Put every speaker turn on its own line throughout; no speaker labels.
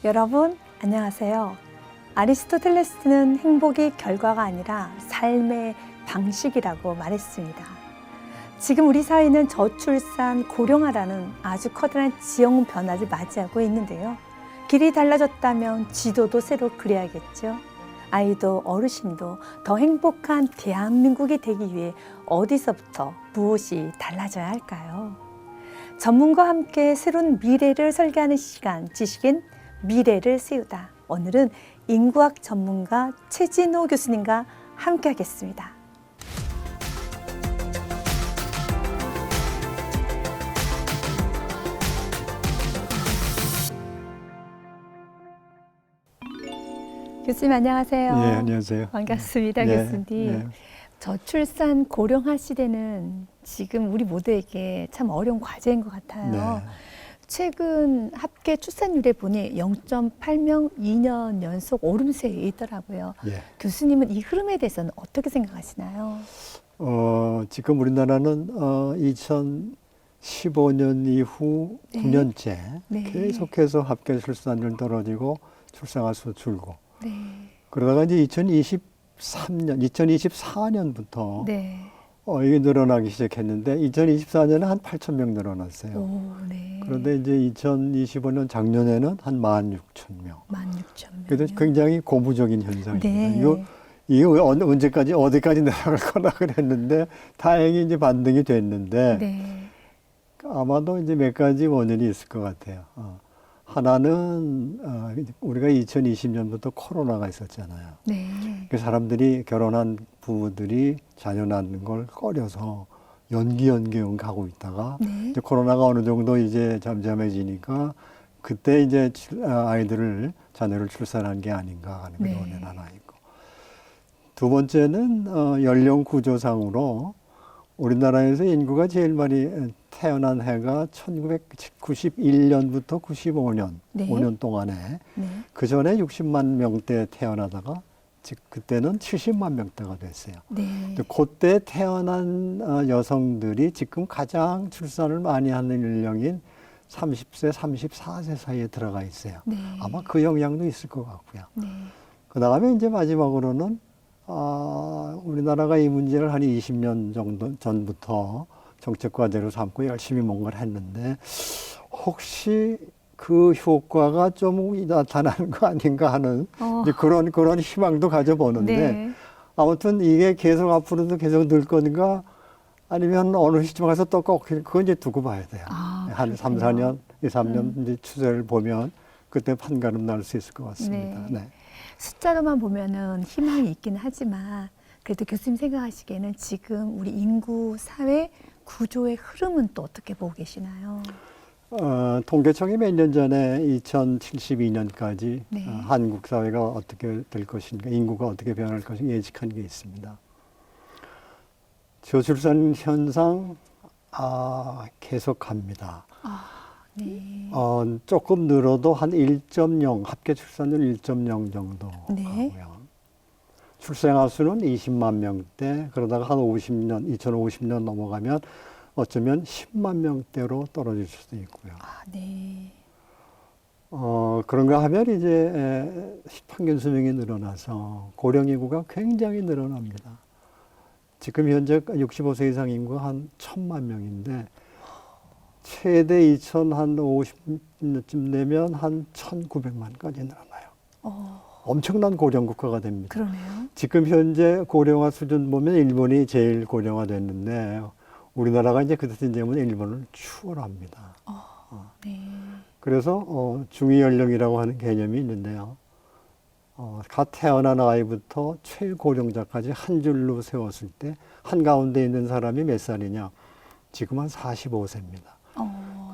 여러분, 안녕하세요. 아리스토텔레스는 행복이 결과가 아니라 삶의 방식이라고 말했습니다. 지금 우리 사회는 저출산, 고령화라는 아주 커다란 지형 변화를 맞이하고 있는데요. 길이 달라졌다면 지도도 새로 그려야겠죠. 아이도 어르신도 더 행복한 대한민국이 되기 위해 어디서부터 무엇이 달라져야 할까요? 전문가와 함께 새로운 미래를 설계하는 시간, 지식인 미래를 세우다. 오늘은 인구학 전문가 최진호 교수님과 함께 하겠습니다. 교수님 안녕하세요.
네, 안녕하세요.
반갑습니다,
네,
교수님.
네.
저출산 고령화 시대는 지금 우리 모두에게 참 어려운 과제인 것 같아요.
네.
최근 합계 출산율에 보니 0.8명 2년 연속 오름세에 있더라고요.
예.
교수님은 이 흐름에 대해서는 어떻게 생각하시나요?
지금 우리나라는 2015년 이후
네.
9년째
네.
계속해서 합계 출산율 떨어지고 출생아 수 줄고
네.
그러다가 이제 2024년부터
네.
이게 늘어나기 시작했는데 2024년에 한 8,000명 늘어났어요.
오, 네.
그런데 이제 2025년 작년에는 한 16,000명.
16,000명.
그래도 굉장히 고무적인 현상입니다.
네.
이거 언제까지 어디까지 내려갈 거나 그랬는데 다행히 이제 반등이 됐는데
네.
아마도 이제 몇 가지 원인이 있을 것 같아요. 하나는 우리가 2020년부터 코로나가 있었잖아요.
네.
그 사람들이 결혼한 부부들이 자녀 낳는 걸 꺼려서 연기 가고 있다가
네.
이제 코로나가 어느 정도 이제 잠잠해지니까 그때 이제 자녀를 출산한 게 아닌가 하는 그런
네.
원인 하나 있고, 두 번째는 연령 구조상으로 우리나라에서 인구가 제일 많이 태어난 해가 1991년부터 95년,
네.
5년 동안에
네.
그 전에 60만 명대 태어나다가 그때는 70만 명대가 됐어요.
네.
그때 태어난 여성들이 지금 가장 출산을 많이 하는 연령인 30세, 34세 사이에 들어가 있어요.
네.
아마 그 영향도 있을 것 같고요.
네.
그 다음에 이제 마지막으로는 우리나라가 이 문제를 한 20년 정도 전부터 정책 과제로 삼고 열심히 뭔가를 했는데 혹시 그 효과가 좀 나타나는 거 아닌가 하는 이제 그런 희망도 가져보는데
네.
아무튼 이게 계속 앞으로도 계속 늘 건가 아니면 어느 시점 가서 또 꼭 그건 이제 두고 봐야 돼요. 한 3, 4년, 2, 3년 이제 추세를 보면 그때 판가름 날 수 있을 것 같습니다.
네.
네.
숫자로만 보면은 희망이 있긴 하지만 그래도 교수님 생각하시기에는 지금 우리 인구 사회 구조의 흐름은 또 어떻게 보고 계시나요?
통계청이 몇 년 전에 2072년까지
네.
한국 사회가 어떻게 될 것인가, 인구가 어떻게 변할 것인가 예측한 게 있습니다. 저출산 현상 계속합니다.
네.
조금 늘어도 한 1.0, 합계 출산율 1.0 정도
네.
가고요. 출생아 수는 20만 명대, 그러다가 한 2050년 넘어가면 어쩌면 10만 명대로 떨어질 수도 있고요.
네.
그런가 하면 이제 평균 수명이 늘어나서 고령 인구가 굉장히 늘어납니다. 지금 현재 65세 이상 인구가 한 1,000만 명인데 최대 2050년쯤 되면 한 1,900만까지 늘어나요. 엄청난 고령 국가가 됩니다.
그러네요.
지금 현재 고령화 수준 보면 일본이 제일 고령화됐는데 우리나라가 이제 그때 되면 일본을 추월합니다.
네.
그래서 중위 연령이라고 하는 개념이 있는데요. 갓 태어난 아이부터 최고령자까지 한 줄로 세웠을 때 한가운데 있는 사람이 몇 살이냐? 지금 한 45세입니다.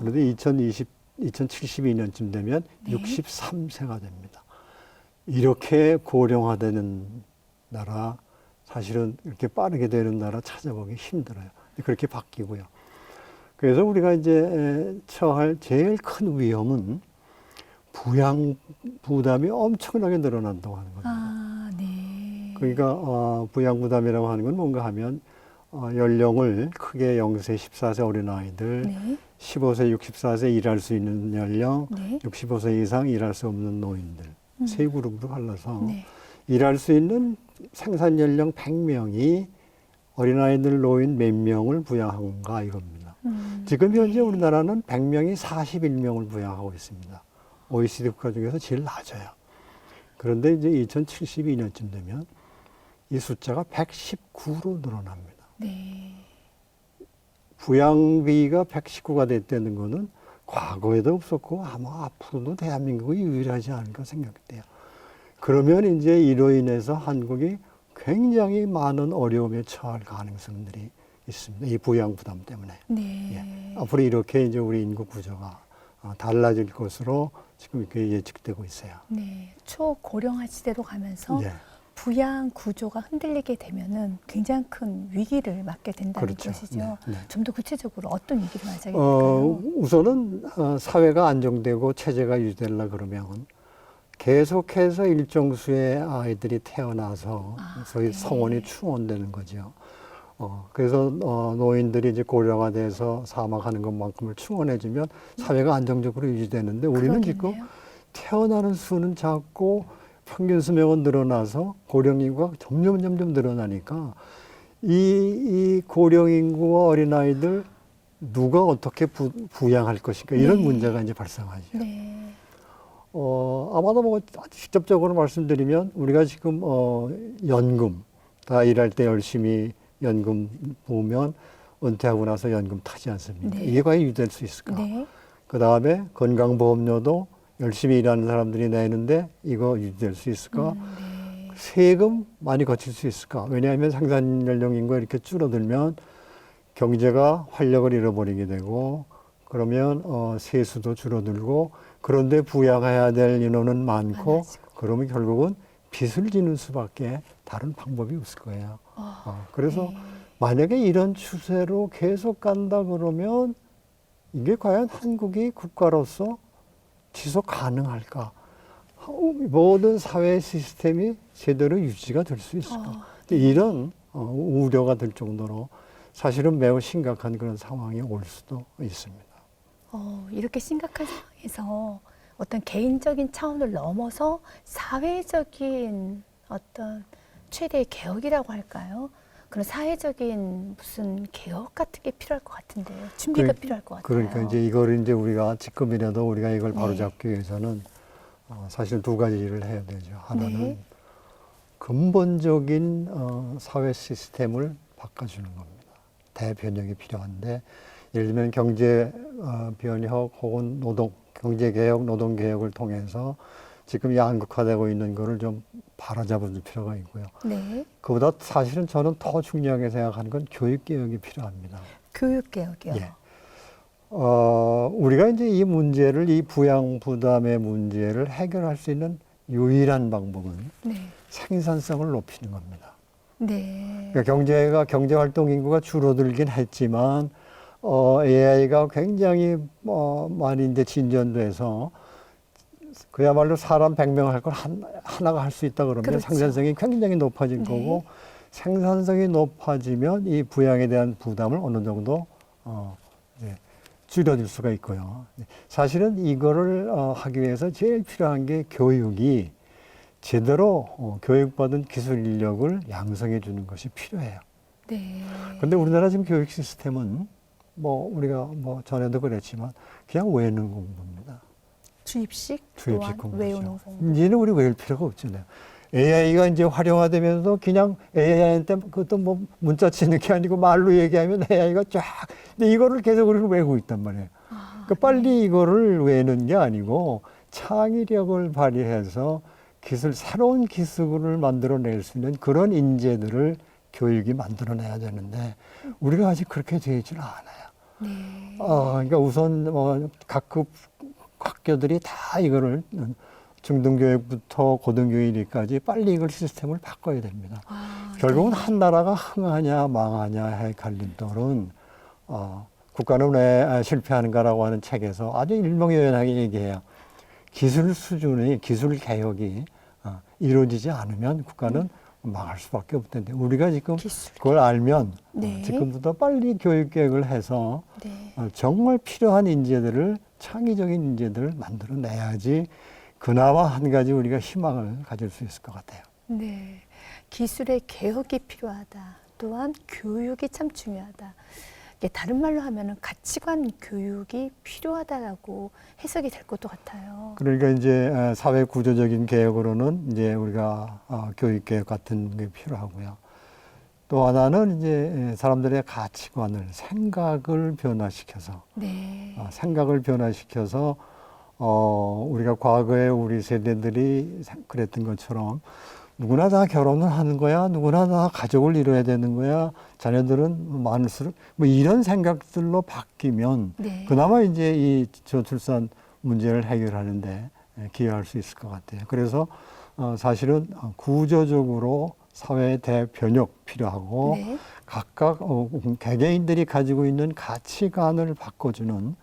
그런데 2072년쯤 되면
네.
63세가 됩니다. 이렇게 고령화되는 나라, 사실은 이렇게 빠르게 되는 나라 찾아보기 힘들어요. 그렇게 바뀌고요. 그래서 우리가 이제 처할 제일 큰 위험은 부양 부담이 엄청나게 늘어난다고 하는 겁니다.
네.
그러니까 부양 부담이라고 하는 건 뭔가 하면 연령을 크게 0세, 14세 어린아이들,
네.
15세, 64세 일할 수 있는 연령,
네.
65세 이상 일할 수 없는 노인들 세 그룹으로 갈라서
네.
일할 수 있는 생산 연령 100명이 어린아이들, 노인 몇 명을 부양한가 이겁니다. 지금 현재 우리나라는 100명이 41명을 부양하고 있습니다. OECD 국가 중에서 제일 낮아요. 그런데 이제 2072년쯤 되면 이 숫자가 119로 늘어납니다.
네.
부양비가 119가 됐다는 거는 과거에도 없었고 아마 앞으로도 대한민국이 유일하지 않을까 생각돼요. 그러면 이제 이로 인해서 한국이 굉장히 많은 어려움에 처할 가능성들이 있습니다. 이 부양 부담 때문에.
네.
앞으로 이렇게 이제 우리 인구 구조가 달라질 것으로 지금 이렇게 예측되고 있어요.
네. 초고령화 시대로 가면서
예.
부양 구조가 흔들리게 되면은 굉장히 큰 위기를 맞게 된다는
그렇죠.
것이죠.
네, 네.
좀 더 구체적으로 어떤 위기를 맞게 될까요?
우선은 사회가 안정되고 체제가 유지되려 그러면 계속해서 일정 수의 아이들이 태어나서 소위
네.
성원이 충원되는 거죠. 그래서 노인들이 이제 고령화돼서 사망하는 것만큼을 충원해주면 사회가 안정적으로 유지되는데 우리는 지금
그러겠네요.
태어나는 수는 작고 평균 수명은 늘어나서 고령 인구가 점점 늘어나니까 이 고령 인구와 어린아이들 누가 어떻게 부양할 것인가 이런
네.
문제가 이제 발생하죠.
네.
아마도 뭐 직접적으로 말씀드리면 우리가 지금 연금 다 일할 때 열심히 연금 보면 은퇴하고 나서 연금 타지 않습니까?
네.
이게 과연 유지될 수 있을까?
네.
그 다음에 건강보험료도 열심히 일하는 사람들이 내는데 이거 유지될 수 있을까?
네.
세금 많이 거칠 수 있을까? 왜냐하면 생산 연령 인구가 이렇게 줄어들면 경제가 활력을 잃어버리게 되고 그러면 세수도 줄어들고 그런데 부양해야 될 인원은 많고
많아지고.
그러면 결국은 빚을 지는 수밖에 다른 방법이 없을 거예요. 그래서
네.
만약에 이런 추세로 계속 간다 그러면 이게 과연 한국이 국가로서 지속 가능할까? 모든 사회 시스템이 제대로 유지가 될 수 있을까? 이런 우려가 될 정도로 사실은 매우 심각한 그런 상황이 올 수도 있습니다.
이렇게 심각한 상황에서 어떤 개인적인 차원을 넘어서 사회적인 어떤 최대의 개혁이라고 할까요? 그런 사회적인 무슨 개혁 같은 게 필요할 것 같은데요. 준비가 필요할 것 같아요.
그러니까 이제 이걸 이제 우리가 지금이라도 우리가 이걸
네.
바로잡기 위해서는 사실 두 가지 일을 해야 되죠. 하나는
네.
근본적인 사회 시스템을 바꿔주는 겁니다. 대변혁이 필요한데 예를 들면 경제 변혁 혹은 경제개혁, 노동개혁을 통해서 지금 양극화되고 있는 거를 좀 바로잡을 필요가 있고요.
네.
그보다 사실은 저는 더 중요하게 생각하는 건 교육개혁이 필요합니다.
교육개혁이요.
예. 우리가 이제 이 문제를, 이 부양 부담의 문제를 해결할 수 있는 유일한 방법은
네.
생산성을 높이는 겁니다.
네.
그러니까 경제활동 인구가 줄어들긴 했지만, AI가 굉장히 많이 이제 진전돼서 그야말로 사람 100명 할 걸 하나가 할 수 있다 그러면
그렇죠.
생산성이 굉장히 높아진
네.
거고 생산성이 높아지면 이 부양에 대한 부담을 어느 정도 이제 줄여줄 수가 있고요. 사실은 이거를 하기 위해서 제일 필요한 게 교육이 제대로 교육받은 기술 인력을 양성해 주는 것이 필요해요.
네.
근데 우리나라 지금 교육 시스템은 우리가 전에도 그랬지만 그냥 외우는 공부입니다.
주입식
주입식
또한 외우는
공부죠.
공부.
이제는 우리 외울 필요가 없잖아요. AI가 이제 활용화되면서 그냥 AI한테 그것도 문자 치는 게 아니고 말로 얘기하면 AI가 쫙. 근데 이거를 계속 우리는 외우고 있단 말이에요. 그러니까 빨리 이거를 외우는 게 아니고 창의력을 발휘해서 새로운 기술을 만들어낼 수 있는 그런 인재들을 교육이 만들어내야 되는데 우리가 아직 그렇게 되지는 않아요.
네.
그러니까 우선 각급 학교들이 다 이거를 중등교육부터 고등교육까지 빨리 이걸 시스템을 바꿔야 됩니다. 결국은
네.
한 나라가 흥하냐 망하냐의 갈림돌은 국가는 왜 실패하는가라고 하는 책에서 아주 일명요연하게 얘기해요. 기술 개혁이 이루어지지 않으면 국가는 망할 수밖에 없을 텐데 우리가 지금
기술.
그걸 알면
네.
지금부터 빨리 교육 계획을 해서
네.
정말 필요한 인재들을 창의적인 인재들을 만들어내야지 그나마 한 가지 우리가 희망을 가질 수 있을 것 같아요.
네. 기술의 개혁이 필요하다. 또한 교육이 참 중요하다. 이게 다른 말로 하면은 가치관 교육이 필요하다라고 해석이 될 것도 같아요.
그러니까 이제 사회 구조적인 개혁으로는 이제 우리가 교육 개혁 같은 게 필요하고요. 또 하나는 이제 사람들의 가치관을 생각을 변화시켜서
네.
생각을 변화시켜서 우리가 과거에 우리 세대들이 그랬던 것처럼 누구나 다 결혼을 하는 거야, 누구나 다 가족을 이뤄야 되는 거야, 자녀들은 많을수록 뭐 이런 생각들로 바뀌면
네.
그나마 이제 이 저출산 문제를 해결하는데 기여할 수 있을 것 같아요. 그래서 사실은 구조적으로 사회 대변혁 필요하고
네.
각각 개개인들이 가지고 있는 가치관을 바꿔주는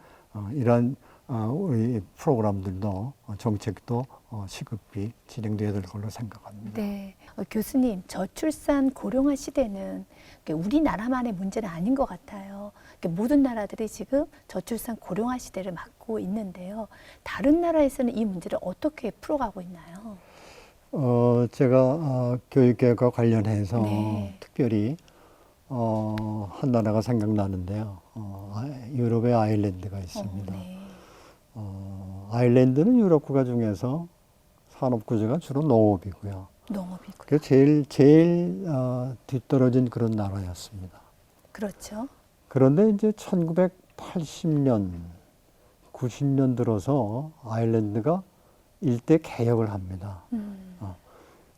이런 우리 프로그램들도 정책도 시급히 진행돼야 될 걸로 생각합니다.
네. 교수님, 저출산 고령화 시대는 우리나라만의 문제는 아닌 것 같아요. 모든 나라들이 지금 저출산 고령화 시대를 맞고 있는데요. 다른 나라에서는 이 문제를 어떻게 풀어가고 있나요?
제가 교육계획과 관련해서
네.
특별히 한 나라가 생각나는데요. 유럽의 아일랜드가 있습니다.
네.
아일랜드는 유럽 국가 중에서 산업 구조가 주로 농업이고요.
농업이고요.
그 제일 뒤떨어진 그런 나라였습니다.
그렇죠.
그런데 이제 1980년, 90년 들어서 아일랜드가 일대 개혁을 합니다.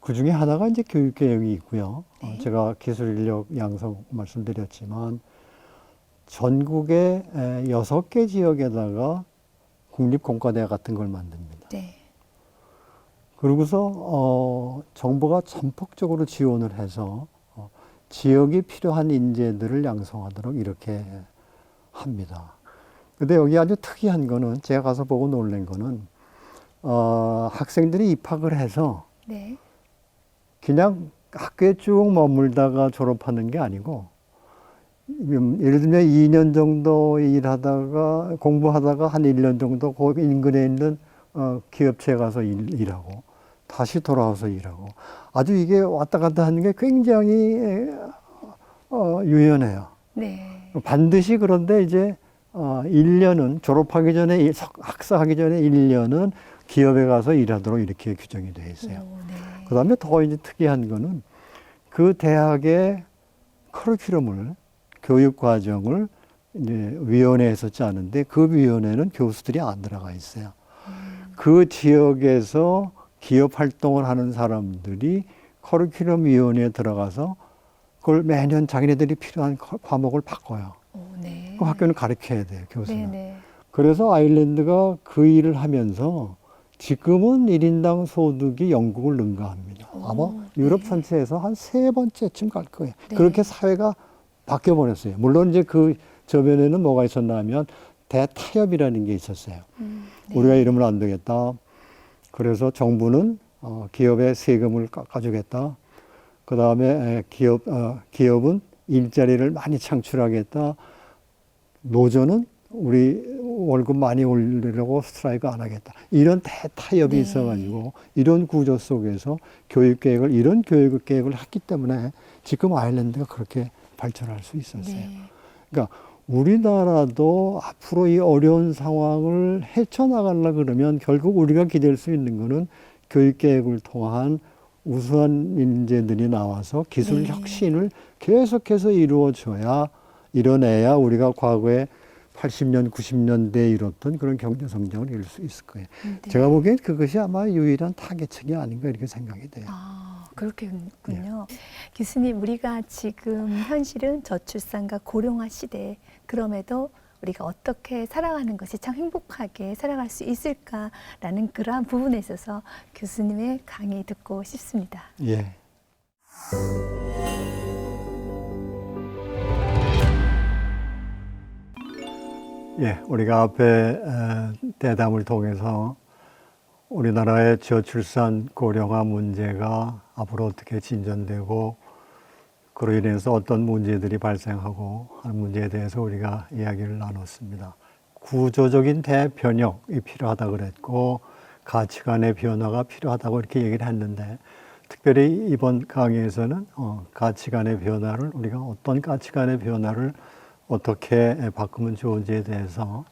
그 중에 하나가 이제 교육 개혁이 있고요.
네.
제가 기술 인력 양성 말씀드렸지만 전국의 6개 지역에다가 국립공과대 같은 걸 만듭니다.
네.
그러고서 정부가 전폭적으로 지원을 해서 지역이 필요한 인재들을 양성하도록 이렇게 합니다. 근데 여기 아주 특이한 거는 제가 가서 보고 놀란 거는 학생들이 입학을 해서
네.
그냥 학교에 쭉 머물다가 졸업하는 게 아니고 예를 들면 2년 정도 일하다가 공부하다가 한 1년 정도 그 인근에 있는 기업체에 가서 일하고 다시 돌아와서 일하고 아주 이게 왔다 갔다 하는 게 굉장히 유연해요.
네.
반드시 그런데 이제 1년은 졸업하기 전에 학사하기 전에 1년은 기업에 가서 일하도록 이렇게 규정이 되어 있어요.
네.
그다음에 더 이제 특이한 거는 그 대학의 커리큘럼을 교육 과정을 이제 위원회에서 짜는데 그 위원회는 교수들이 안 들어가 있어요. 그 지역에서 기업 활동을 하는 사람들이 커리큘럼 위원회에 들어가서 그걸 매년 자기네들이 필요한 과목을 바꿔요.
네.
그 학교는 가르쳐야 돼요, 교수는.
네.
그래서 아일랜드가 그 일을 하면서 지금은 1인당 소득이 영국을 능가합니다. 아마 유럽
네.
전체에서 한 3번째쯤 갈 거예요.
네.
그렇게 사회가 바뀌어 버렸어요. 물론 이제 그 저변에는 뭐가 있었냐면 대타협이라는 게 있었어요.
네.
우리가 이러면 안 되겠다. 그래서 정부는 기업의 세금을 깎아주겠다. 그 다음에 기업은 일자리를 많이 창출하겠다. 노조는 우리 월급 많이 올리려고 스트라이크 안 하겠다. 이런 대타협이
네.
있어가지고 이런 구조 속에서 이런 교육 계획을 했기 때문에 지금 아일랜드가 그렇게 발전할 수 있었어요.
네.
그러니까 우리나라도 앞으로 이 어려운 상황을 헤쳐나가려 그러면 결국 우리가 기댈 수 있는 거는 교육 계획을 통한 우수한 인재들이 나와서 기술
네.
혁신을 계속해서 이뤄내야 우리가 과거에 80년, 90년대에 이뤘던 그런 경제 성장을 이룰 수 있을 거예요.
네.
제가 보기엔 그것이 아마 유일한 타겟책이 아닌가 이렇게 생각이 돼요.
그렇군요. 교수님, 우리가 지금 현실은 저출산과 고령화 시대, 그럼에도 우리가 어떻게 살아가는 것이 참 행복하게 살아갈 수 있을까라는 그러한 부분에 있어서 교수님의 강의 듣고 싶습니다.
예. 예, 우리가 앞에 대담을 통해서 우리나라의 저출산 고령화 문제가 앞으로 어떻게 진전되고 그로 인해서 어떤 문제들이 발생하고 하는 문제에 대해서 우리가 이야기를 나눴습니다. 구조적인 대변혁이 필요하다 그랬고 가치관의 변화가 필요하다고 이렇게 얘기를 했는데 특별히 이번 강의에서는 가치관의 변화를 우리가 어떤 가치관의 변화를 어떻게 바꾸면 좋은지에 대해서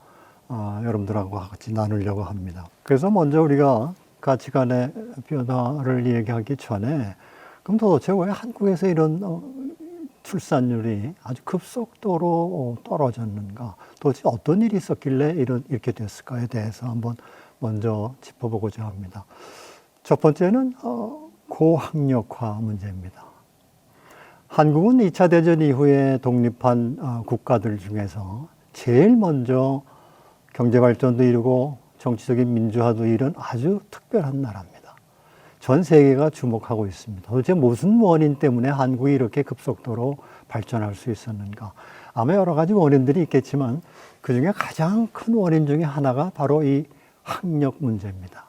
여러분들하고 같이 나누려고 합니다. 그래서 먼저 우리가 가치관의 변화를 얘기하기 전에 그럼 도대체 왜 한국에서 이런 출산율이 아주 급속도로 떨어졌는가? 도대체 어떤 일이 있었길래 이렇게 됐을까에 대해서 한번 먼저 짚어보고자 합니다. 첫 번째는 고학력화 문제입니다. 한국은 2차 대전 이후에 독립한 국가들 중에서 제일 먼저 경제발전도 이루고 정치적인 민주화도 이룬 아주 특별한 나라입니다. 전 세계가 주목하고 있습니다. 도대체 무슨 원인 때문에 한국이 이렇게 급속도로 발전할 수 있었는가? 아마 여러 가지 원인들이 있겠지만 그중에 가장 큰 원인 중에 하나가 바로 이 학력 문제입니다.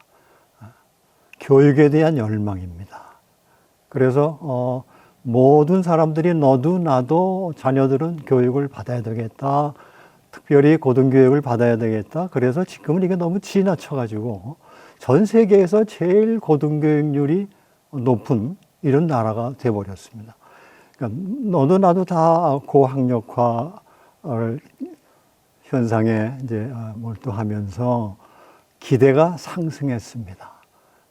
교육에 대한 열망입니다. 그래서 모든 사람들이 너도 나도 자녀들은 교육을 받아야 되겠다. 특별히 고등교육을 받아야 되겠다. 그래서 지금은 이게 너무 지나쳐가지고 전 세계에서 제일 고등교육률이 높은 이런 나라가 돼버렸습니다. 그러니까 너도 나도 다 고학력화를 현상에 이제 몰두하면서 기대가 상승했습니다.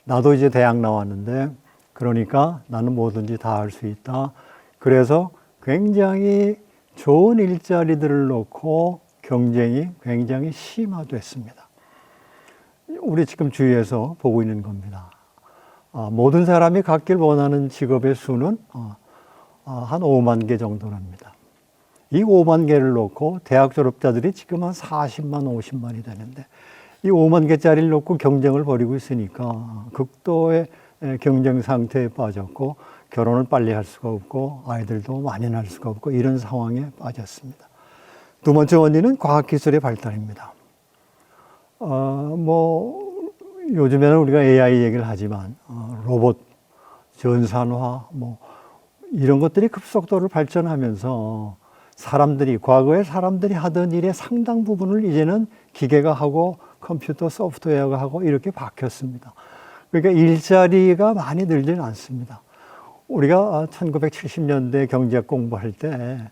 나도 이제 대학 나왔는데 그러니까 나는 뭐든지 다 할 수 있다. 그래서 굉장히 좋은 일자리들을 놓고 경쟁이 굉장히 심화됐습니다. 우리 지금 주위에서 보고 있는 겁니다. 모든 사람이 갖길 원하는 직업의 수는 한 5만 개 정도랍니다. 이 5만 개를 놓고 대학 졸업자들이 지금 한 40만, 50만이 되는데 이 5만 개짜리를 놓고 경쟁을 벌이고 있으니까 극도의 경쟁 상태에 빠졌고 결혼을 빨리 할 수가 없고 아이들도 많이 낳을 수가 없고 이런 상황에 빠졌습니다. 두 번째 원인은 과학기술의 발달입니다. 요즘에는 우리가 AI 얘기를 하지만 로봇, 전산화 이런 것들이 급속도로 발전하면서 과거에 사람들이 하던 일의 상당 부분을 이제는 기계가 하고 컴퓨터 소프트웨어가 하고 이렇게 바뀌었습니다. 그러니까 일자리가 많이 늘지는 않습니다. 우리가 1970년대 경제학 공부할 때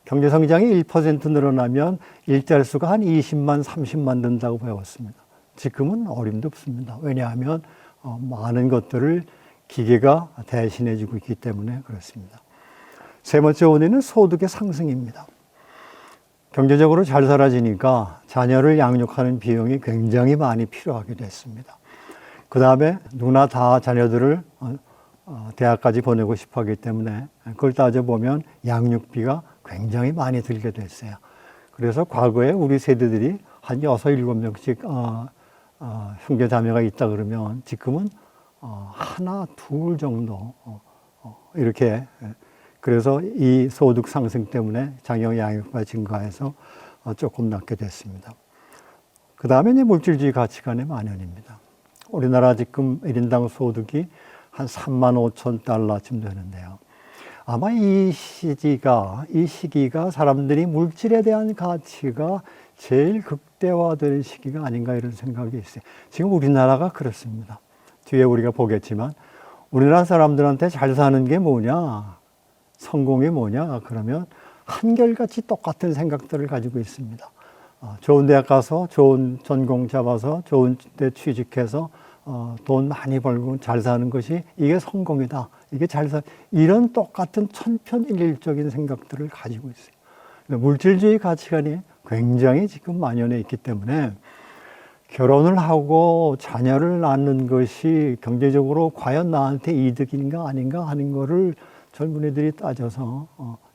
경제 성장이 1% 늘어나면 일자리 수가 한 20만, 30만 는다고 배웠습니다. 지금은 어림도 없습니다. 왜냐하면 많은 것들을 기계가 대신해 주고 있기 때문에 그렇습니다. 세 번째 원인은 소득의 상승입니다. 경제적으로 잘 살아지니까 자녀를 양육하는 비용이 굉장히 많이 필요하게 됐습니다. 그 다음에 누구나 다 자녀들을 대학까지 보내고 싶어 하기 때문에 그걸 따져보면 양육비가 굉장히 많이 들게 됐어요. 그래서 과거에 우리 세대들이 한 6, 7명씩 형제 자매가 있다 그러면 지금은 하나, 둘 정도 이렇게 그래서 이 소득 상승 때문에 자녀 양육비가 증가해서 조금 낮게 됐습니다. 그 다음에 이제 물질주의 가치관의 만연입니다. 우리나라 지금 1인당 소득이 한 3만 5천 달러쯤 되는데요. 아마 이 시기가 사람들이 물질에 대한 가치가 제일 극대화되는 시기가 아닌가 이런 생각이 있어요. 지금 우리나라가 그렇습니다. 뒤에 우리가 보겠지만 우리나라 사람들한테 잘 사는 게 뭐냐, 성공이 뭐냐 그러면 한결같이 똑같은 생각들을 가지고 있습니다. 좋은 대학 가서 좋은 전공 잡아서 좋은 데 취직해서 돈 많이 벌고 잘 사는 것이 이게 성공이다. 이게 이런 똑같은 천편일률적인 생각들을 가지고 있어요. 물질주의 가치관이 굉장히 지금 만연해 있기 때문에 결혼을 하고 자녀를 낳는 것이 경제적으로 과연 나한테 이득인가 아닌가 하는 거를 젊은이들이 따져서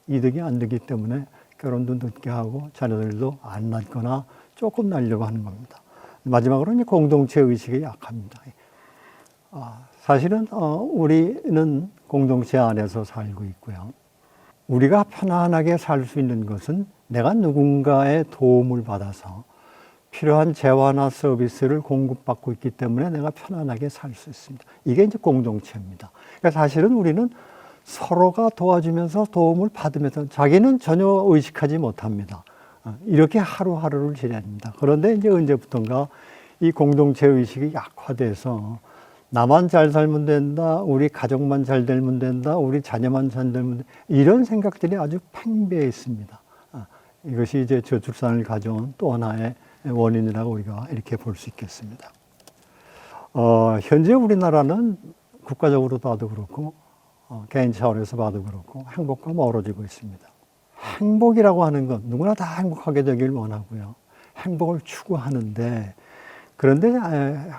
이득이 안 되기 때문에 결혼도 늦게 하고 자녀들도 안 낳거나 조금 낳으려고 하는 겁니다. 마지막으로 이제 공동체 의식이 약합니다. 사실은 우리는 공동체 안에서 살고 있고요. 우리가 편안하게 살 수 있는 것은 내가 누군가의 도움을 받아서 필요한 재화나 서비스를 공급받고 있기 때문에 내가 편안하게 살 수 있습니다. 이게 이제 공동체입니다. 그러니까 사실은 우리는 서로가 도와주면서 도움을 받으면서 자기는 전혀 의식하지 못합니다. 이렇게 하루하루를 지냅니다. 그런데 이제 언제부턴가 이 공동체 의식이 약화돼서 나만 잘 살면 된다, 우리 가족만 잘 되면 된다, 우리 자녀만 잘 되면 된다, 이런 생각들이 아주 팽배해 있습니다. 이것이 이제 저출산을 가져온 또 하나의 원인이라고 우리가 이렇게 볼 수 있겠습니다. 현재 우리나라는 국가적으로 봐도 그렇고 개인 차원에서 봐도 그렇고 행복과 멀어지고 있습니다. 행복이라고 하는 건 누구나 다 행복하게 되길 원하고요. 행복을 추구하는데 그런데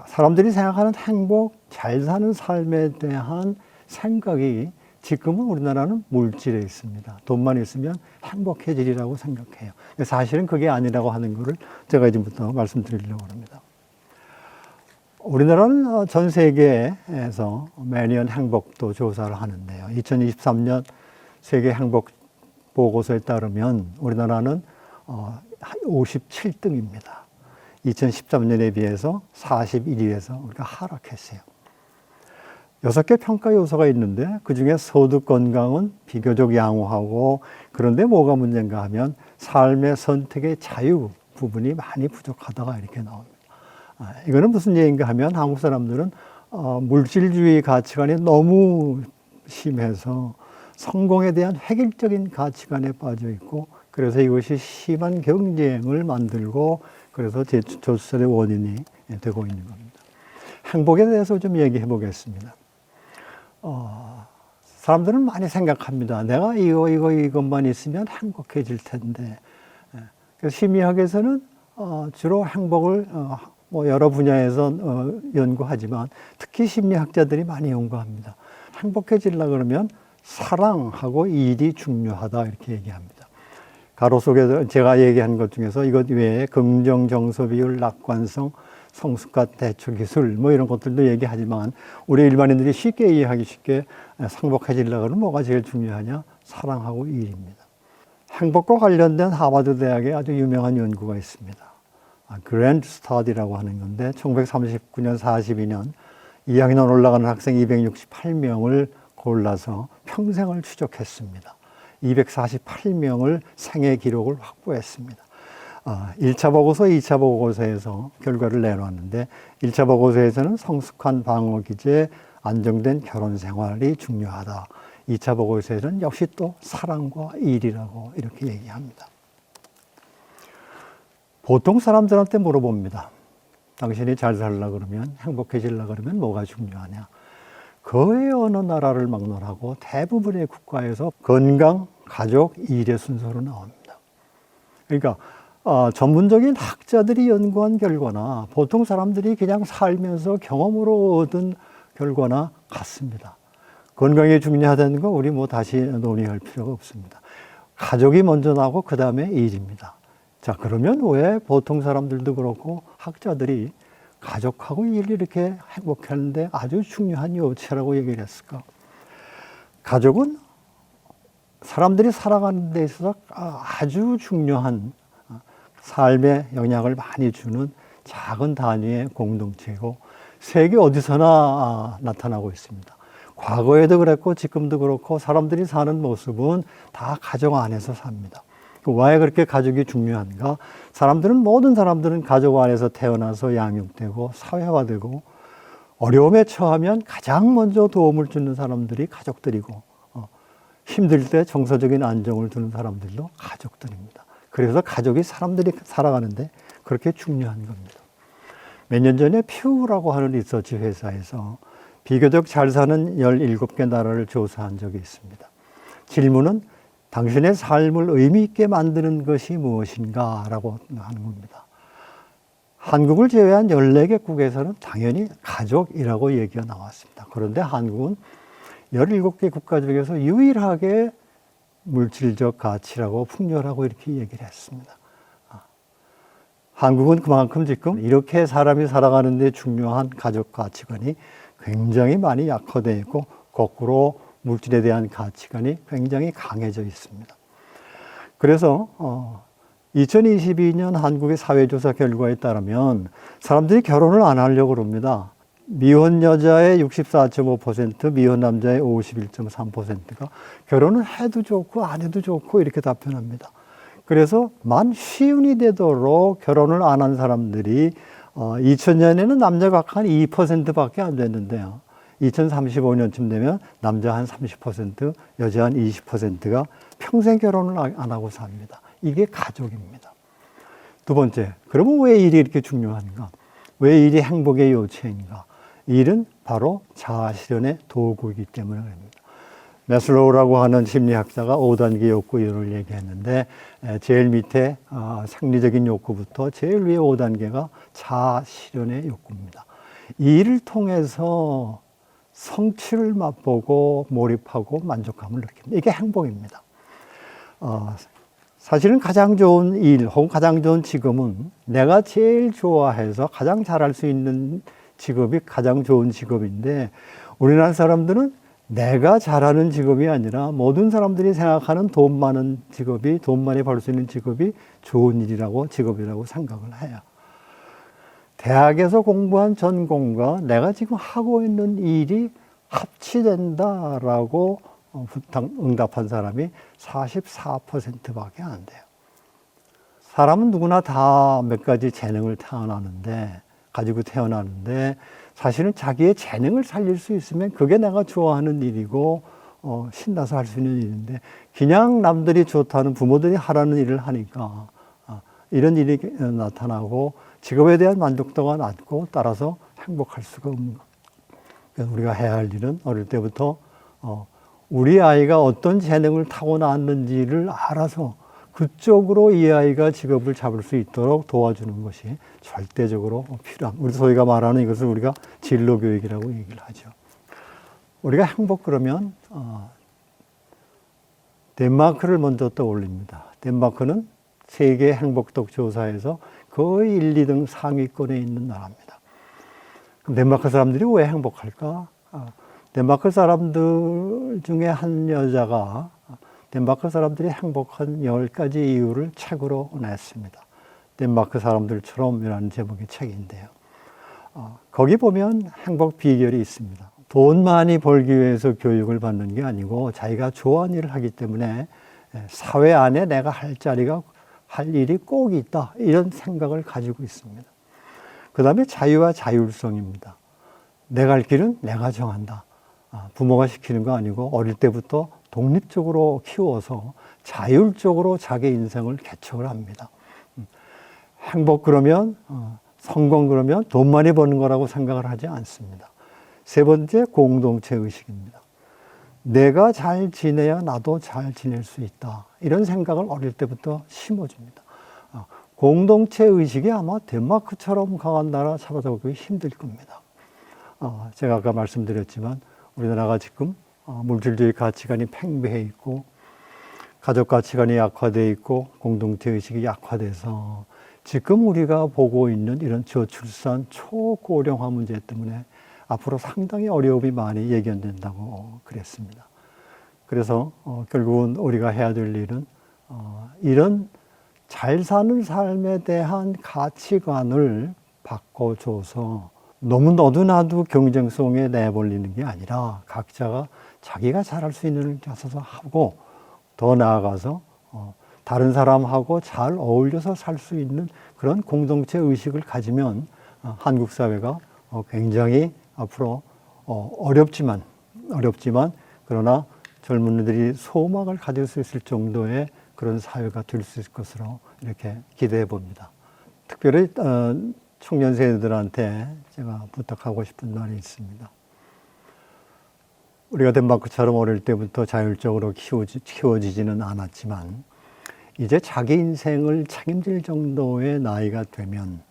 사람들이 생각하는 행복, 잘 사는 삶에 대한 생각이 지금은 우리나라는 물질에 있습니다. 돈만 있으면 행복해지리라고 생각해요. 사실은 그게 아니라고 하는 것을 제가 지금부터 말씀드리려고 합니다. 우리나라는 전 세계에서 매년 행복도 조사를 하는데요. 2023년 세계 행복 보고서에 따르면 우리나라는 57등입니다. 2013년에 비해서 41위에서 우리가 하락했어요. 6개 평가 요소가 있는데 그중에 소득 건강은 비교적 양호하고 그런데 뭐가 문제인가 하면 삶의 선택의 자유 부분이 많이 부족하다가 이렇게 나옵니다. 이거는 무슨 얘기인가 하면 한국 사람들은 물질주의 가치관이 너무 심해서 성공에 대한 획일적인 가치관에 빠져 있고 그래서 이것이 심한 경쟁을 만들고 그래서 저출산의 원인이 되고 있는 겁니다. 행복에 대해서 좀 얘기해 보겠습니다. 사람들은 많이 생각합니다. 내가 이것만 있으면 행복해질 텐데. 그래서 심리학에서는 주로 행복을 뭐 여러 분야에서 연구하지만 특히 심리학자들이 많이 연구합니다. 행복해지려고 그러면 사랑하고 일이 중요하다 이렇게 얘기합니다. 가로 속에 제가 얘기한 것 중에서 이것 외에 긍정, 정서 비율, 낙관성, 성숙과 대처 기술 뭐 이런 것들도 얘기하지만 우리 일반인들이 쉽게 이해하기 쉽게 행복해지려고 하면 뭐가 제일 중요하냐? 사랑하고 일입니다. 행복과 관련된 하버드 대학에 아주 유명한 연구가 있습니다. 그랜드 스터디라고 하는 건데 1939년, 42년 2학년 올라가는 학생 268명을 골라서 평생을 추적했습니다. 248명을 생애 기록을 확보했습니다. 1차 보고서, 2차 보고서에서 결과를 내놓았는데 1차 보고서에서는 성숙한 방어 기제, 안정된 결혼 생활이 중요하다. 2차 보고서에서는 역시 또 사랑과 일이라고 이렇게 얘기합니다. 보통 사람들한테 물어봅니다. 당신이 잘 살려고 그러면, 행복해지려고 그러면 뭐가 중요하냐? 거의 어느 나라를 막론하고 대부분의 국가에서 건강, 가족, 일의 순서로 나옵니다. 그러니까 전문적인 학자들이 연구한 결과나 보통 사람들이 그냥 살면서 경험으로 얻은 결과나 같습니다. 건강이 중요하다는 거 우리 뭐 다시 논의할 필요가 없습니다. 가족이 먼저 나오고 그 다음에 일입니다. 자, 그러면 왜 보통 사람들도 그렇고 학자들이 가족하고 일이 이렇게 행복했는데 아주 중요한 요체라고 얘기를 했을까? 가족은 사람들이 살아가는 데 있어서 아주 중요한 삶에 영향을 많이 주는 작은 단위의 공동체고 세계 어디서나 나타나고 있습니다. 과거에도 그랬고 지금도 그렇고 사람들이 사는 모습은 다 가정 안에서 삽니다. 왜 그렇게 가족이 중요한가? 모든 사람들은 가족 안에서 태어나서 양육되고 사회화되고 어려움에 처하면 가장 먼저 도움을 주는 사람들이 가족들이고 힘들 때 정서적인 안정을 주는 사람들도 가족들입니다. 그래서 가족이 사람들이 살아가는데 그렇게 중요한 겁니다. 몇 년 전에 퓨라고 하는 리서치 회사에서 비교적 잘 사는 17개 나라를 조사한 적이 있습니다. 질문은 당신의 삶을 의미 있게 만드는 것이 무엇인가? 라고 하는 겁니다. 한국을 제외한 14개국에서는 당연히 가족이라고 얘기가 나왔습니다. 그런데 한국은 17개 국가 중에서 유일하게 물질적 가치라고 풍요라고 이렇게 얘기를 했습니다. 한국은 그만큼 지금 이렇게 사람이 살아가는 데 중요한 가족 가치관이 굉장히 많이 약화되어 있고 거꾸로 물질에 대한 가치관이 굉장히 강해져 있습니다. 그래서 2022년 한국의 사회조사 결과에 따르면 사람들이 결혼을 안 하려고 합니다. 미혼 여자의 64.5%, 미혼 남자의 51.3%가 결혼을 해도 좋고 안 해도 좋고 이렇게 답변합니다. 그래서 만 쉬운이 되도록 결혼을 안 한 사람들이 2000년에는 남자가 한 2%밖에 안 됐는데요. 2035년쯤 되면 남자 한 30%, 여자 한 20%가 평생 결혼을 안 하고 삽니다. 이게 가족입니다. 두 번째, 그러면 왜 일이 이렇게 중요한가? 왜 일이 행복의 요체인가? 일은 바로 자아실현의 도구이기 때문에 그럽니다. 매슬로우라고 하는 심리학자가 5단계 욕구 이론을 얘기했는데 제일 밑에 생리적인 욕구부터 제일 위에 5단계가 자아실현의 욕구입니다. 이 일을 통해서 성취를 맛보고 몰입하고 만족감을 느낍니다. 이게 행복입니다. 사실은 가장 좋은 일 혹은 가장 좋은 직업은 내가 제일 좋아해서 가장 잘할 수 있는 직업이 가장 좋은 직업인데 우리나라 사람들은 내가 잘하는 직업이 아니라 모든 사람들이 생각하는 돈 많은 직업이 돈 많이 벌 수 있는 직업이 좋은 일이라고 직업이라고 생각을 해요. 대학에서 공부한 전공과 내가 지금 하고 있는 일이 합치된다라고 응답한 사람이 44%밖에 안 돼요. 사람은 누구나 다 몇 가지 재능을 가지고 태어나는데 사실은 자기의 재능을 살릴 수 있으면 그게 내가 좋아하는 일이고 신나서 할 수 있는 일인데 그냥 남들이 좋다는 부모들이 하라는 일을 하니까 이런 일이 나타나고 직업에 대한 만족도가 낮고 따라서 행복할 수가 없는 것. 그래서 우리가 해야 할 일은 어릴 때부터 우리 아이가 어떤 재능을 타고났는지를 알아서 그쪽으로 이 아이가 직업을 잡을 수 있도록 도와주는 것이 절대적으로 필요한, 우리 소위가 말하는 이것을 우리가 진로교육이라고 얘기를 하죠. 우리가 행복 그러면 덴마크를 먼저 떠올립니다. 덴마크는 세계 행복도 조사에서 거의 1, 2등 상위권에 있는 나라입니다. 그럼 덴마크 사람들이 왜 행복할까? 덴마크 사람들 중에 한 여자가 덴마크 사람들이 행복한 10가지 이유를 책으로 냈습니다. 덴마크 사람들처럼이라는 제목의 책인데요. 거기 보면 행복 비결이 있습니다. 돈 많이 벌기 위해서 교육을 받는 게 아니고 자기가 좋아하는 일을 하기 때문에 사회 안에 내가 할 일이 꼭 있다. 이런 생각을 가지고 있습니다. 그 다음에 자유와 자율성입니다. 내 갈 길은 내가 정한다. 부모가 시키는 거 아니고 어릴 때부터 독립적으로 키워서 자율적으로 자기 인생을 개척을 합니다. 행복 그러면 성공 그러면 돈 많이 버는 거라고 생각을 하지 않습니다. 세 번째, 공동체 의식입니다. 내가 잘 지내야 나도 잘 지낼 수 있다. 이런 생각을 어릴 때부터 심어줍니다. 공동체 의식이 아마 덴마크처럼 강한 나라 찾아보기 힘들 겁니다. 제가 아까 말씀드렸지만 우리나라가 지금 물질주의 가치관이 팽배해 있고 가족 가치관이 약화되어 있고 공동체 의식이 약화돼서 지금 우리가 보고 있는 이런 저출산 초고령화 문제 때문에 앞으로 상당히 어려움이 많이 예견된다고 그랬습니다. 그래서 결국은 우리가 해야 될 일은 이런 잘 사는 삶에 대한 가치관을 바꿔줘서 너무 너도 나도 경쟁성에 내몰리는 게 아니라 각자가 자기가 잘할 수 있는 일을 찾아서 하고 더 나아가서 다른 사람하고 잘 어울려서 살 수 있는 그런 공동체 의식을 가지면 한국 사회가 굉장히 앞으로 어렵지만 그러나 젊은이들이 소망을 가질 수 있을 정도의 그런 사회가 될 수 있을 것으로 이렇게 기대해 봅니다. 특별히 청년 세대들한테 제가 부탁하고 싶은 말이 있습니다. 우리가 덴마크처럼 어릴 때부터 자율적으로 키워지지는 않았지만 이제 자기 인생을 책임질 정도의 나이가 되면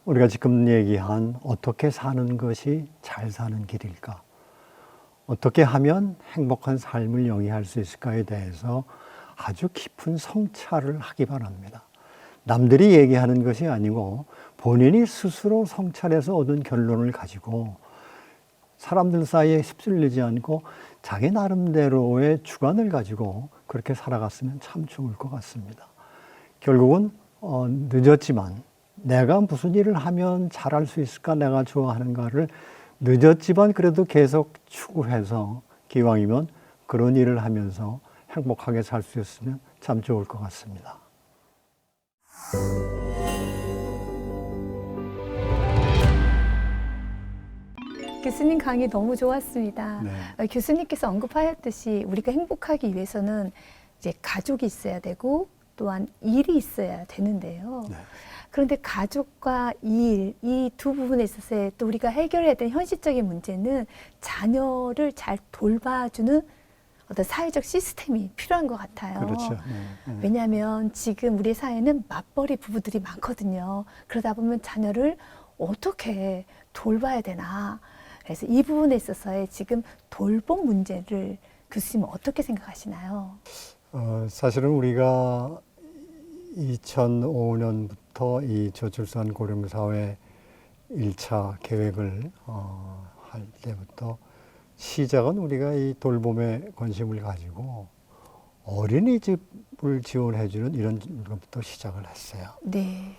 우리가 지금 얘기한 어떻게 사는 것이 잘 사는 길일까? 어떻게 하면 행복한 삶을 영위할 수 있을까에 대해서 아주 깊은 성찰을 하기 바랍니다. 남들이 얘기하는 것이 아니고 본인이 스스로 성찰해서 얻은 결론을 가지고 사람들 사이에 휩쓸리지 않고 자기 나름대로의 주관을 가지고 그렇게 살아갔으면 참 좋을 것 같습니다. 결국은 늦었지만 내가 무슨 일을 하면 잘할 수 있을까, 내가 좋아하는가를 늦었지만 그래도 계속 추구해서 기왕이면 그런 일을 하면서 행복하게 살 수 있으면 참 좋을 것 같습니다.
교수님 강의 너무 좋았습니다.
네.
교수님께서 언급하였듯이 우리가 행복하기 위해서는 이제 가족이 있어야 되고 또한 일이 있어야 되는데요.
네.
그런데 가족과 일, 이 두 부분에 있어서 또 우리가 해결해야 되는 현실적인 문제는 자녀를 잘 돌봐주는 어떤 사회적 시스템이 필요한 것 같아요.
그렇죠. 네. 네.
왜냐하면 지금 우리 사회는 맞벌이 부부들이 많거든요. 그러다 보면 자녀를 어떻게 돌봐야 되나. 그래서 이 부분에 있어서의 지금 돌봄 문제를 교수님은 어떻게 생각하시나요?
사실은 우리가 2005년부터 이 저출산 고령 사회 1차 계획을 할 때부터 시작은 우리가 이 돌봄에 관심을 가지고 어린이집을 지원해주는 이런 것부터 시작을 했어요.
네.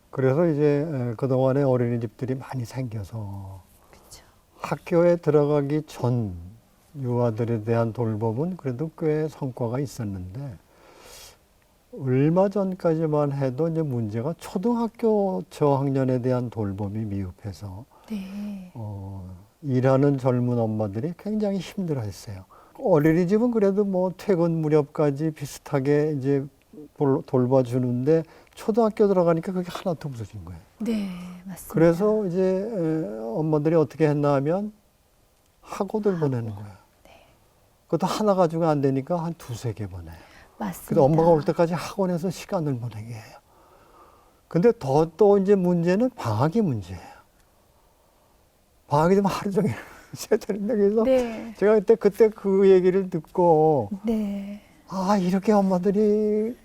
그래서 이제 그동안에 어린이집들이 많이 생겨서
그렇죠.
학교에 들어가기 전 유아들에 대한 돌봄은 그래도 꽤 성과가 있었는데 얼마 전까지만 해도 이제 문제가 초등학교 저학년에 대한 돌봄이 미흡해서
네.
일하는 젊은 엄마들이 굉장히 힘들어했어요. 어린이집은 그래도 뭐 퇴근 무렵까지 비슷하게 이제 돌봐주는데 초등학교 들어가니까 그게 하나도 없어진 거예요.
네, 맞습니다.
그래서 이제 엄마들이 어떻게 했나 하면 학원을 보내는 거예요.
네.
그것도 하나 가지고 안 되니까 한 두세 개 보내요.
맞습니다.
그래서 엄마가 올 때까지 학원에서 시간을 보내게 해요. 근데 또 이제 문제는 방학이 문제예요. 방학이 되면 하루 종일 쉬어야 되는데 그래서
네.
제가 그때 그 얘기를 듣고
네.
아, 이렇게 엄마들이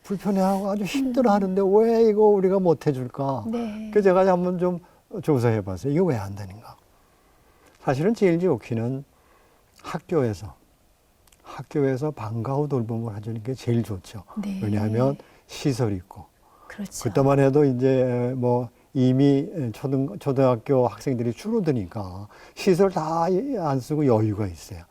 불편해하고 아주 힘들어하는데 왜 이거 우리가 못 해줄까?
네.
그래서 제가 한번 좀 조사해 봤어요. 이거 왜 안 되는가? 사실은 제일 좋기는 학교에서 방과 후 돌봄을 해주는 게 제일 좋죠.
네.
왜냐하면 시설이 있고.
그렇죠.
그때만 해도 이제 뭐 이미 초등학교 학생들이 줄어드니까 시설 다 안 쓰고 여유가 있어요.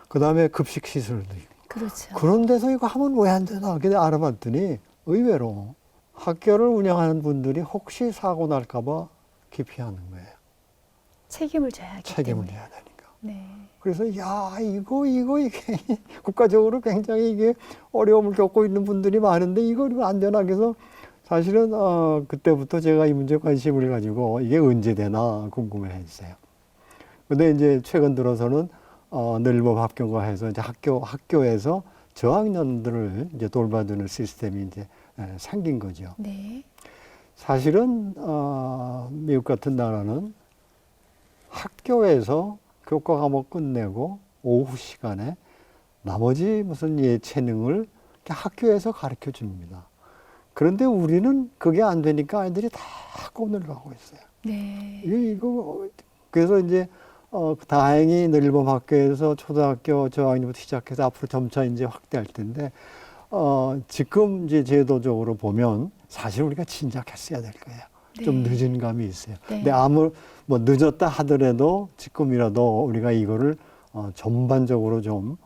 그 다음에 급식 시설도 있고.
그렇죠.
그런 데서 이거 하면 왜 안 되나? 근데 알아봤더니 의외로 학교를 운영하는 분들이 혹시 사고 날까봐 기피하는 거예요.
책임을 져야 하기
책임을
때문에.
져야 되니까.
네.
그래서 이게 국가적으로 굉장히 이게 어려움을 겪고 있는 분들이 많은데 이거 안 되나? 그래서 사실은 그때부터 제가 이 문제에 관심을 가지고 이게 언제 되나 궁금해했어요. 근데 이제 최근 들어서는 늘봄 합격화해서 이제 학교에서 저학년들을 이제 돌봐주는 시스템이 이제 생긴 거죠.
네.
사실은 미국 같은 나라는 학교에서 교과 과목 끝내고 오후 시간에 나머지 무슨 예체능을 학교에서 가르쳐 줍니다. 그런데 우리는 그게 안 되니까 아이들이 다 학원을 가고 있어요.
네.
그래서 이제 다행히 늘봄 학교에서 초등학교 저학년부터 시작해서 앞으로 점차 이제 확대할 텐데 지금 이제 제도적으로 보면 사실 우리가 진작했어야 될 거예요.
네.
좀 늦은 감이 있어요.
네.
근데 뭐 늦었다 하더라도 지금이라도 우리가 이거를 전반적으로 좀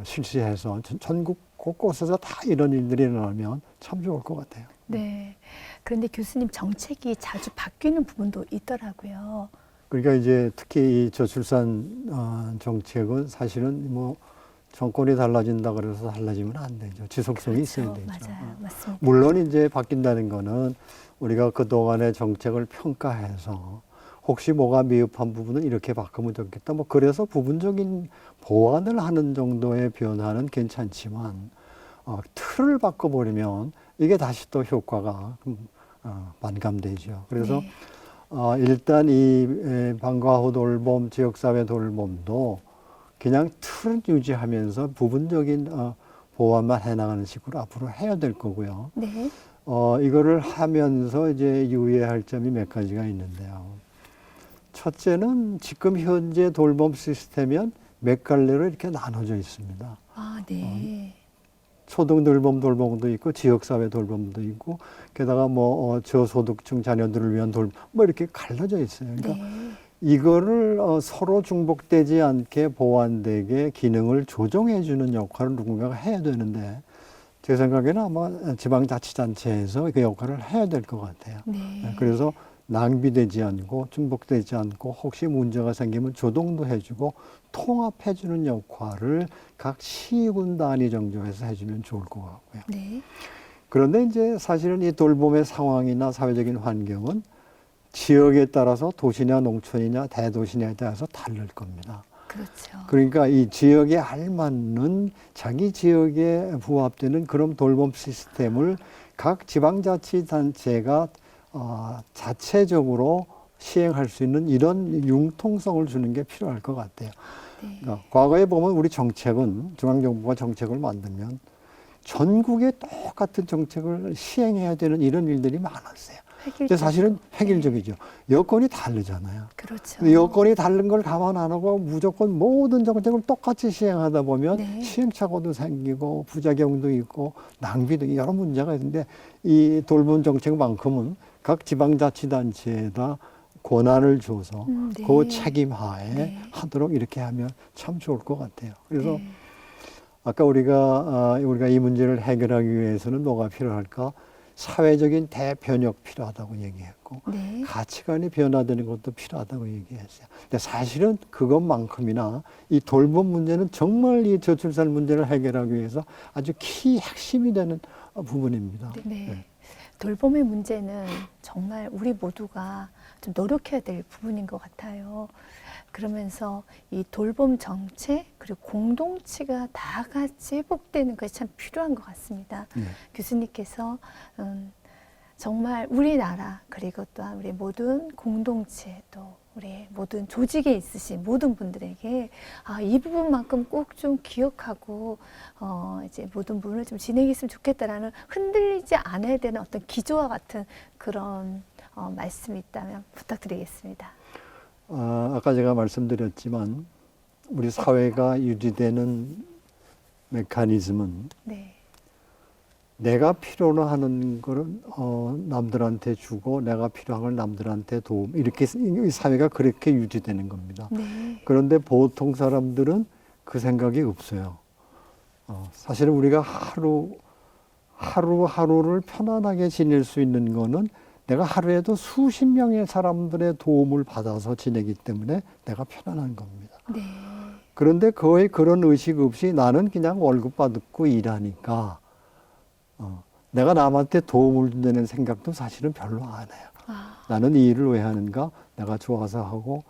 실시해서 전국 곳곳에서 다 이런 일들이 일어나면 참 좋을 것 같아요.
네. 그런데 교수님 정책이 자주 바뀌는 부분도 있더라고요.
그러니까 이제 특히 이 저출산 정책은 사실은 뭐 정권이 달라진다 그래서 달라지면 안 되죠. 지속성이
그렇죠.
있어야 되죠.
맞아요. 맞습니다.
물론 이제 바뀐다는 거는 우리가 그동안의 정책을 평가해서 혹시 뭐가 미흡한 부분은 이렇게 바꾸면 좋겠다. 뭐 그래서 부분적인 보완을 하는 정도의 변화는 괜찮지만 틀을 바꿔버리면 이게 다시 또 효과가 반감되죠. 그래서
네.
일단 이 방과 후 돌봄, 지역사회 돌봄도 그냥 틀을 유지하면서 부분적인 보완만 해나가는 식으로 앞으로 해야 될 거고요.
네.
이거를 하면서 이제 유의할 점이 몇 가지가 있는데요. 첫째는 지금 현재 돌봄 시스템은 몇 갈래로 이렇게 나눠져 있습니다.
아, 네.
초등 돌봄도 있고 지역사회 돌봄도 있고 게다가 뭐 저소득층 자녀들을 위한 뭐 이렇게 갈라져 있어요. 그러니까
네.
이거를 서로 중복되지 않게 보완되게 기능을 조정해주는 역할을 누군가가 해야 되는데 제 생각에는 아마 지방자치단체에서 그 역할을 해야 될 것 같아요.
네.
그래서 낭비되지 않고 중복되지 않고 혹시 문제가 생기면 조정도 해주고 통합해주는 역할을 각 시군 단위 정도에서 해주면 좋을 것 같고요.
네.
그런데 이제 사실은 이 돌봄의 상황이나 사회적인 환경은 지역에 따라서 도시냐 농촌이냐 대도시냐에 따라서 다를 겁니다.
그렇죠.
그러니까 이 지역에 알맞는 자기 지역에 부합되는 그런 돌봄 시스템을 각 지방자치단체가 자체적으로 시행할 수 있는 이런 융통성을 주는 게 필요할 것 같아요.
네.
그러니까 과거에 보면 우리 정책은 중앙정부가 정책을 만들면 전국에 똑같은 정책을 시행해야 되는 이런 일들이 많았어요. 근데 사실은 획일적이죠. 여건이 다르잖아요.
그렇죠.
근데 여건이 다른 걸 감안 안 하고 무조건 모든 정책을 똑같이 시행하다 보면
네.
시행착오도 생기고 부작용도 있고 낭비도 여러 문제가 있는데 이 돌봄 정책만큼은 각 지방자치단체에다 권한을 줘서
네.
그 책임하에
네.
하도록 이렇게 하면 참 좋을 것 같아요. 그래서
네.
아까 우리가 이 문제를 해결하기 위해서는 뭐가 필요할까? 사회적인 대변혁 필요하다고 얘기했고
네.
가치관이 변화되는 것도 필요하다고 얘기했어요. 근데 사실은 그것만큼이나 이 돌봄 문제는 정말 이 저출산 문제를 해결하기 위해서 아주 핵심이 되는 부분입니다.
네. 돌봄의 문제는 정말 우리 모두가 좀 노력해야 될 부분인 것 같아요. 그러면서 이 돌봄 정책 그리고 공동체가 다 같이 회복되는 것이 참 필요한 것 같습니다. 교수님께서 정말 우리나라 그리고 또한 우리 모든 공동체 또 우리 모든 조직에 있으신 모든 분들에게 이 부분만큼 꼭 좀 기억하고 이제 모든 부분을 좀 진행했으면 좋겠다라는 흔들리지 않아야 되는 어떤 기조와 같은 그런 말씀이 있다면 부탁드리겠습니다.
아까 제가 말씀드렸지만 우리 사회가 유지되는 메커니즘은
네.
내가 필요로 하는 거를 남들한테 주고 내가 필요한 걸 남들한테 도움 이렇게 이 사회가 그렇게 유지되는 겁니다.
네.
그런데 보통 사람들은 그 생각이 없어요. 사실은 우리가 하루하루를 편안하게 지낼 수 있는 거는 내가 하루에도 수십 명의 사람들의 도움을 받아서 지내기 때문에 내가 편안한 겁니다.
네.
그런데 거의 그런 의식 없이 나는 그냥 월급 받고 일하니까 내가 남한테 도움을 준다는 생각도 사실은 별로 안 해요. 나는 이 일을 왜 하는가? 내가 좋아서 하고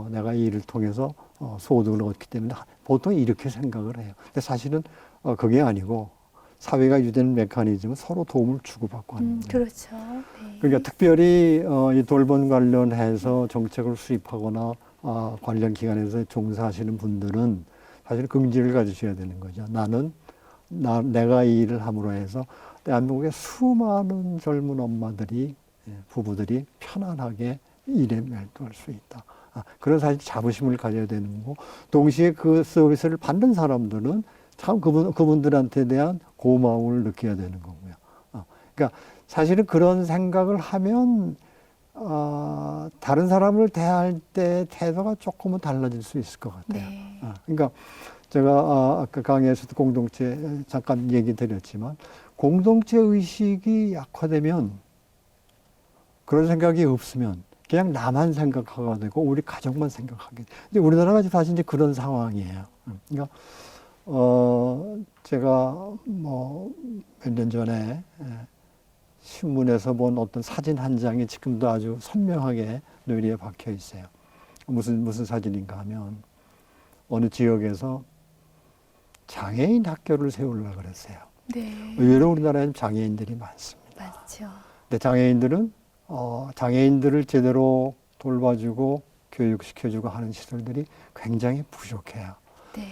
내가 이 일을 통해서 소득을 얻기 때문에 보통 이렇게 생각을 해요. 근데 사실은 그게 아니고 사회가 유지되는 메커니즘은 서로 도움을 주고받고 하는 거예요.
그렇죠. 네.
그러니까 특별히 이 돌봄 관련해서 정책을 수립하거나 관련 기관에서 종사하시는 분들은 사실 긍지를 가지셔야 되는 거죠. 내가 이 일을 함으로 해서 대한민국의 수많은 젊은 엄마들이 부부들이 편안하게 일에 매료할 수 있다. 그런 사실 자부심을 가져야 되는 거고 동시에 그 서비스를 받는 사람들은 참 그분들한테 대한 고마움을 느껴야 되는 거고요. 그러니까 사실은 그런 생각을 하면 다른 사람을 대할 때 태도가 조금은 달라질 수 있을 것 같아요.
네.
그러니까 제가 아까 강의에서도 공동체 잠깐 얘기 드렸지만 공동체 의식이 약화되면 그런 생각이 없으면 그냥 나만 생각하게 되고 우리 가족만 생각하게 돼요. 근데 우리나라가 사실 이제 그런 상황이에요. 그러니까 제가 뭐 몇 년 전에 신문에서 본 어떤 사진 한 장이 지금도 아주 선명하게 뇌리에 박혀 있어요. 무슨 사진인가 하면 어느 지역에서 장애인 학교를 세우려고 그랬어요.
네.
의외로 우리나라에는 장애인들이 많습니다.
맞죠.
근데 장애인들은 장애인들을 제대로 돌봐주고 교육시켜주고 하는 시설들이 굉장히 부족해요.
네.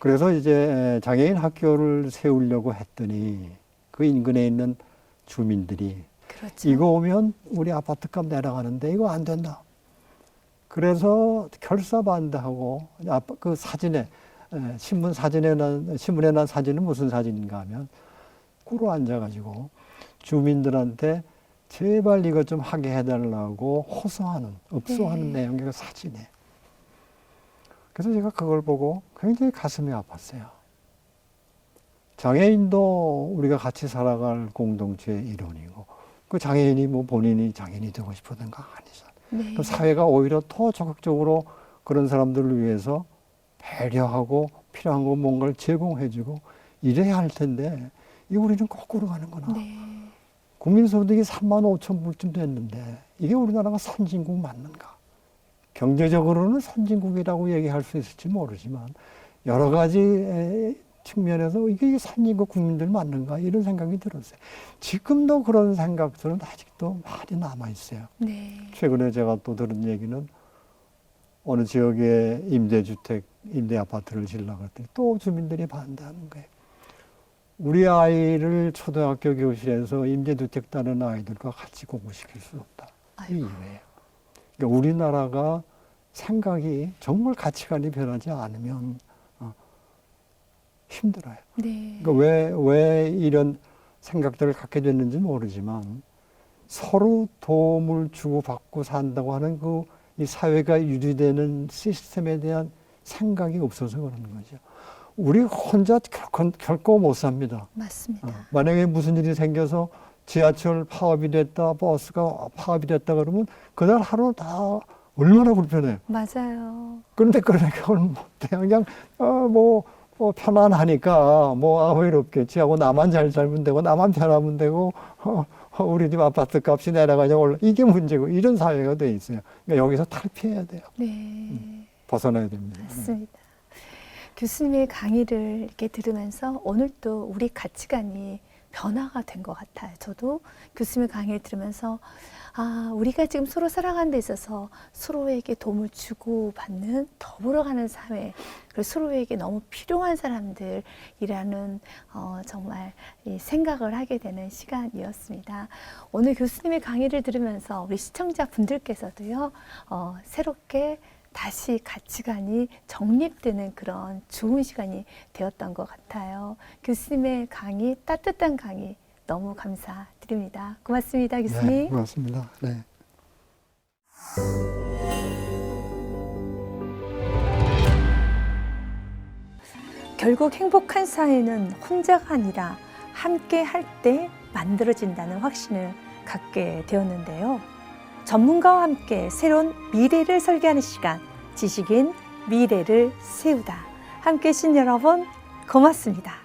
그래서 이제 장애인 학교를 세우려고 했더니 그 인근에 있는 주민들이
그렇죠.
이거 오면 우리 아파트값 내려가는데 이거 안 된다. 그래서 결사 반대하고 그 사진에 신문에 난 사진은 무슨 사진인가 하면 거꾸로 앉아가지고 주민들한테 제발 이것 좀 하게 해달라고 호소하는, 읍소하는
네.
내용의 그 사진이에요. 그래서 제가 그걸 보고 굉장히 가슴이 아팠어요. 장애인도 우리가 같이 살아갈 공동체의 일원이고, 그 장애인이 뭐 본인이 장애인이 되고 싶었던 거 아니잖아요.
네.
그럼 사회가 오히려 더 적극적으로 그런 사람들을 위해서 배려하고 필요한 거 뭔가를 제공해주고 이래야 할 텐데, 이 우리는 거꾸로 가는구나.
네.
국민소득이 3만 5천 불쯤 됐는데 이게 우리나라가 선진국 맞는가? 경제적으로는 선진국이라고 얘기할 수 있을지 모르지만 여러 가지 측면에서 이게 선진국 국민들 맞는가? 이런 생각이 들었어요. 지금도 그런 생각들은 아직도 많이 남아있어요.
네.
최근에 제가 또 들은 얘기는 어느 지역에 임대주택, 임대아파트를 지으려고 했더니 또 주민들이 반대하는 거예요. 우리 아이를 초등학교 교실에서 임대주택 따는 아이들과 같이 공부시킬 수 없다. 이 이유예요. 그러니까 우리나라가 생각이 정말 가치관이 변하지 않으면 힘들어요.
네.
그러니까 왜 이런 생각들을 갖게 됐는지 모르지만 서로 도움을 주고받고 산다고 하는 이 사회가 유지되는 시스템에 대한 생각이 없어서 그러는 거죠. 우리 혼자 결코 못 삽니다.
맞습니다.
만약에 무슨 일이 생겨서 지하철 파업이 됐다, 버스가 파업이 됐다 그러면 그날 하루 다 얼마나 불편해요.
맞아요.
그런데 그걸 못해. 그냥 뭐 편안하니까 뭐 아무 일 없겠지 하고 나만 잘 살면 되고 나만 편하면 되고 우리 집 아파트 값이 내려가냐 올라 이게 문제고 이런 사회가 돼 있어요. 그러니까 여기서 탈피해야 돼요.
네.
벗어나야 됩니다.
맞습니다. 교수님의 강의를 이렇게 들으면서 오늘 또 우리 가치관이 변화가 된 것 같아요. 저도 교수님의 강의를 들으면서 우리가 지금 서로 살아가는 데 있어서 서로에게 도움을 주고받는 더불어가는 사회, 그리고 서로에게 너무 필요한 사람들이라는 정말 이 생각을 하게 되는 시간이었습니다. 오늘 교수님의 강의를 들으면서 우리 시청자분들께서도요, 새롭게 다시 가치관이 정립되는 그런 좋은 시간이 되었던 것 같아요. 교수님의 강의, 따뜻한 강의 너무 감사드립니다. 고맙습니다, 교수님.
네, 고맙습니다. 네.
결국 행복한 사회는 혼자가 아니라 함께 할 때 만들어진다는 확신을 갖게 되었는데요. 전문가와 함께 새로운 미래를 설계하는 시간, 지식인 미래를 세우다. 함께 해주신 여러분 고맙습니다.